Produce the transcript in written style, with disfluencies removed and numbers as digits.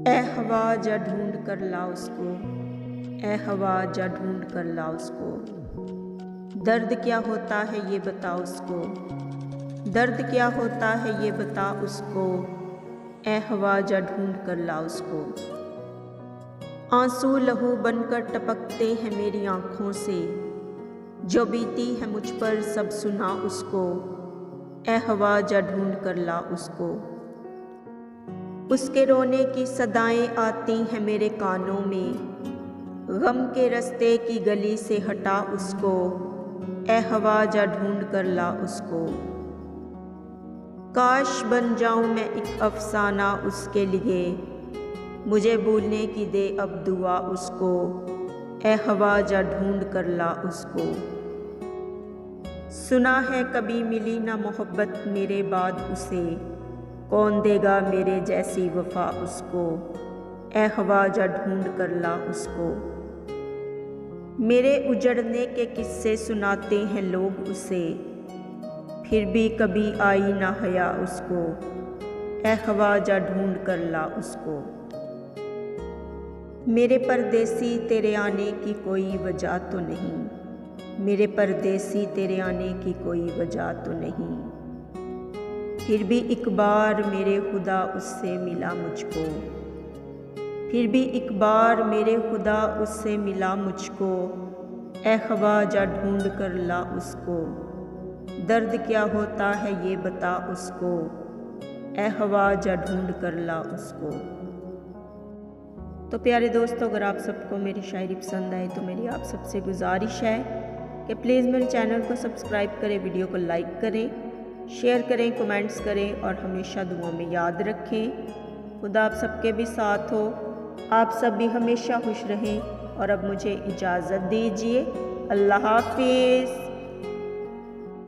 ए हवा जा ढूंढ कर ला उसको, ए हवा जा ढूंढ कर ला उसको। दर्द क्या होता है ये बता उसको, दर्द क्या होता है ये बता उसको। ए हवा जा ढूंढ कर ला उसको। आंसू लहू बनकर टपकते हैं मेरी आँखों से, जो बीती है मुझ पर सब सुना उसको। ए हवा जा ढूंढ कर ला उसको। उसके रोने की सदाएं आती हैं मेरे कानों में, गम के रास्ते की गली से हटा उसको। ए हवा जा ढूंढ कर ला उसको। काश बन जाऊं मैं एक अफसाना उसके लिए, मुझे भूलने की दे अब दुआ उसको। ए हवा जा ढूंढ कर ला उसको। सुना है कभी मिली ना मोहब्बत मेरे बाद उसे, कौन देगा मेरे जैसी वफा उसको। ए हवा जा ढूंढ कर ला उसको। मेरे उजड़ने के किस्से सुनाते हैं लोग उसे, फिर भी कभी आई ना हया उसको। ए हवा जा ढूंढ कर ला उसको। मेरे परदेसी तेरे आने की कोई वजह तो नहीं, मेरे परदेसी तेरे आने की कोई वजह तो नहीं। फिर भी एक बार मेरे खुदा उससे मिला मुझको, फिर भी एक बार मेरे खुदा उससे मिला मुझको। ए हवा जा ढूंढ कर ला उसको। दर्द क्या होता है ये बता उसको। ए हवा जा ढूंढ कर ला उसको। तो प्यारे दोस्तों, अगर आप सबको मेरी शायरी पसंद आए तो मेरी आप सबसे गुजारिश है कि प्लीज़ मेरे चैनल को सब्सक्राइब करें, वीडियो को लाइक करें, शेयर करें, कमेंट्स करें और हमेशा दुआ में याद रखें। खुदा आप सबके भी साथ हो, आप सब भी हमेशा खुश रहें। और अब मुझे इजाज़त दीजिए। अल्लाह हाफिज़।